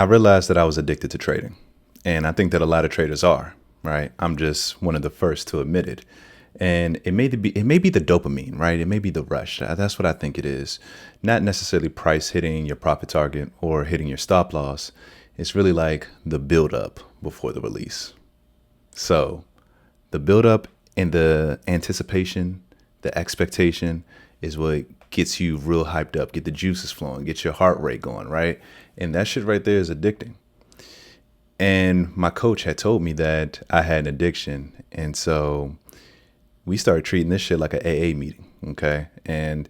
I realized that I was addicted to trading. And I think that a lot of traders are, right? I'm just one of the first to admit it. And it may be the dopamine, right? It may be the rush. That's what I think it is. Not necessarily price hitting your profit target or hitting your stop loss. It's really like the build up before the release. So the build up and the anticipation, the expectation is what gets you real hyped up, get the juices flowing, get your heart rate going, right? And that shit right there is addicting. And my coach had told me that I had an addiction. And so we started treating this shit like an AA meeting. Okay. And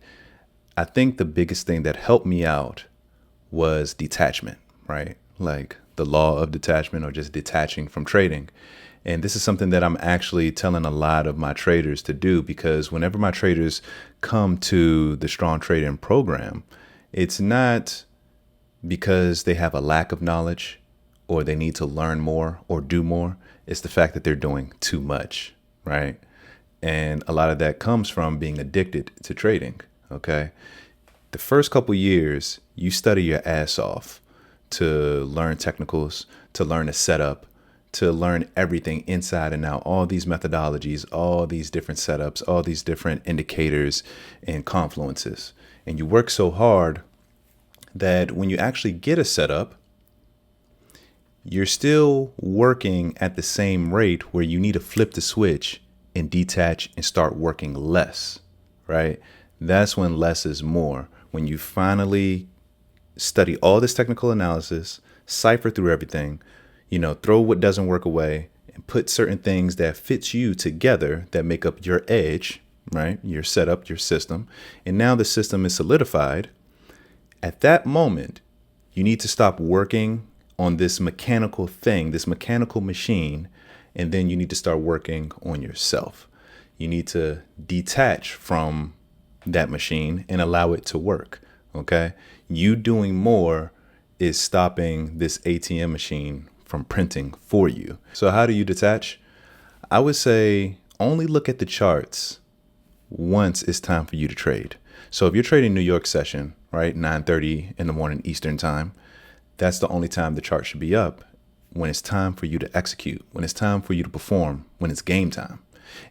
I think the biggest thing that helped me out was detachment, right? Like the law of detachment or just detaching from trading. And this is something that I'm actually telling a lot of my traders to do, because whenever my traders come to the Strong Trading program, it's not because they have a lack of knowledge or they need to learn more or do more. It's the fact that they're doing too much, right? And a lot of that comes from being addicted to trading. Okay. The first couple years, you study your ass off to learn technicals, to learn a setup, to learn everything inside and out, all these methodologies, all these different setups, all these different indicators and confluences. And you work so hard that when you actually get a setup, you're still working at the same rate where you need to flip the switch and detach and start working less, right? That's when less is more. When you finally study all this technical analysis, cipher through everything, throw what doesn't work away and put certain things that fits you together that make up your edge, right? Your setup, your system. And now the system is solidified. At that moment, you need to stop working on this mechanical thing, this mechanical machine, and then you need to start working on yourself. You need to detach from that machine and allow it to work. Okay. You doing more is stopping this ATM machine from printing for you. So how do you detach? I would say only look at the charts once it's time for you to trade. So if you're trading New York session, right, 9:30 in the morning Eastern time, that's the only time the chart should be up. When it's time for you to execute, when it's time for you to perform, when it's game time.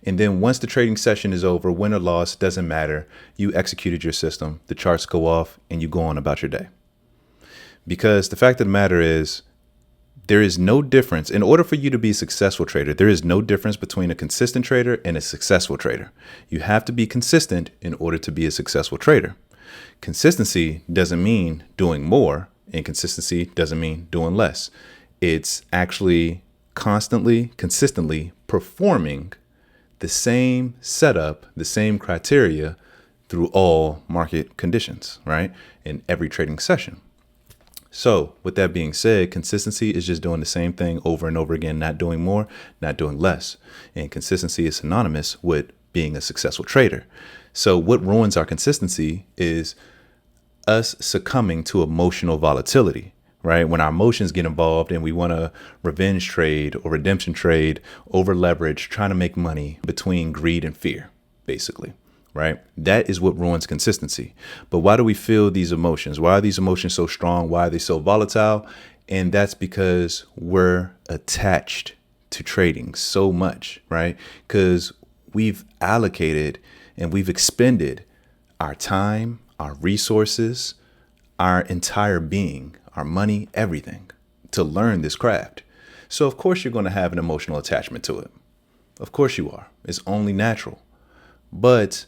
And then once the trading session is over, win or loss, doesn't matter. You executed your system, the charts go off, and you go on about your day. Because the fact of the matter is, there is no difference. In order for you to be a successful trader, there is no difference between a consistent trader and a successful trader. You have to be consistent in order to be a successful trader. Consistency doesn't mean doing more, and consistency doesn't mean doing less. It's actually constantly, consistently performing the same setup, the same criteria through all market conditions, right? In every trading session. So with that being said, consistency is just doing the same thing over and over again, not doing more, not doing less. And consistency is synonymous with being a successful trader. So what ruins our consistency is us succumbing to emotional volatility, right? When our emotions get involved and we want to revenge trade or redemption trade, over leverage, trying to make money between greed and fear, basically, right? That is what ruins consistency. But why do we feel these emotions? Why are these emotions so strong? Why are they so volatile? And that's because we're attached to trading so much, right? Because we've allocated and we've expended our time, our resources, our entire being, our money, everything to learn this craft. So of course you're going to have an emotional attachment to it. Of course you are. It's only natural. But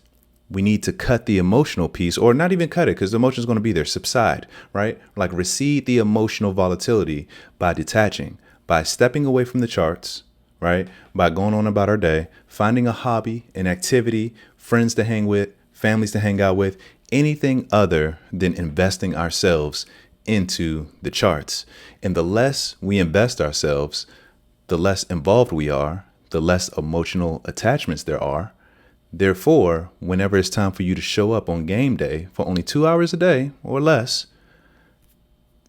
we need to cut the emotional piece, or not even cut it, because the emotion is going to be there, subside, right? Like recede the emotional volatility by detaching, by stepping away from the charts, right? By going on about our day, finding a hobby, an activity, friends to hang with, families to hang out with, anything other than investing ourselves into the charts. And the less we invest ourselves, the less involved we are, the less emotional attachments there are. Therefore, whenever it's time for you to show up on game day for only 2 hours a day or less,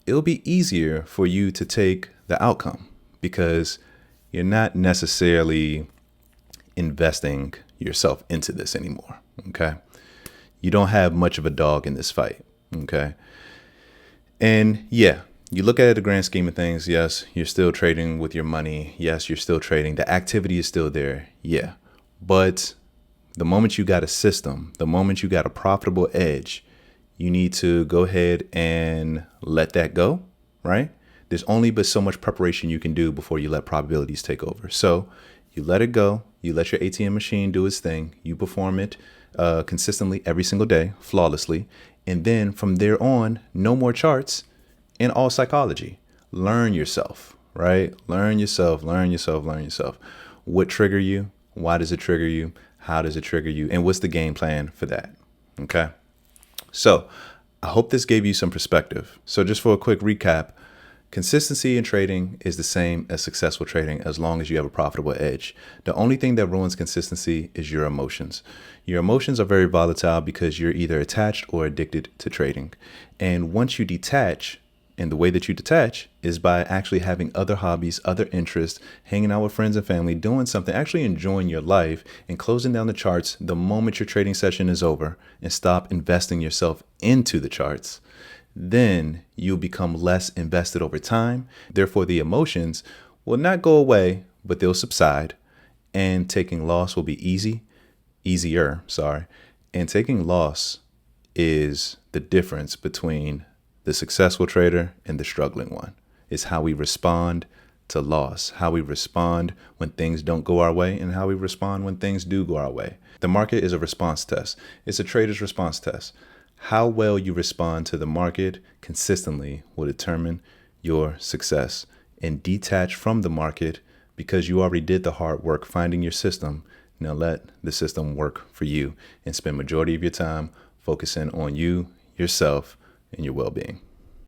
it'll be easier for you to take the outcome because you're not necessarily investing yourself into this anymore. Okay. You don't have much of a dog in this fight. Okay. And yeah, you look at the grand scheme of things. Yes, you're still trading with your money. Yes, you're still trading. The activity is still there. Yeah. But the moment you got a system, the moment you got a profitable edge, you need to go ahead and let that go, right? There's only but so much preparation you can do before you let probabilities take over. So you let it go. You let your ATM machine do its thing. You perform it consistently every single day, flawlessly. And then from there on, no more charts and all psychology. Learn yourself, right? Learn yourself, learn yourself, learn yourself. What trigger you? Why does it trigger you? How does it trigger you? And what's the game plan for that? Okay. So I hope this gave you some perspective. So just for a quick recap, consistency in trading is the same as successful trading as long as you have a profitable edge. The only thing that ruins consistency is your emotions. Your emotions are very volatile because you're either attached or addicted to trading. And once you detach, and the way that you detach is by actually having other hobbies, other interests, hanging out with friends and family, doing something, actually enjoying your life and closing down the charts the moment your trading session is over and stop investing yourself into the charts. Then you'll become less invested over time. Therefore, the emotions will not go away, but they'll subside. And taking loss will be easier. And taking loss is the difference between the successful trader and the struggling one. Is how we respond to loss, how we respond when things don't go our way, and how we respond when things do go our way. The market is a response test. It's a trader's response test. How well you respond to the market consistently will determine your success. And detach from the market because you already did the hard work finding your system. Now let the system work for you and spend majority of your time focusing on you, yourself, and your well-being.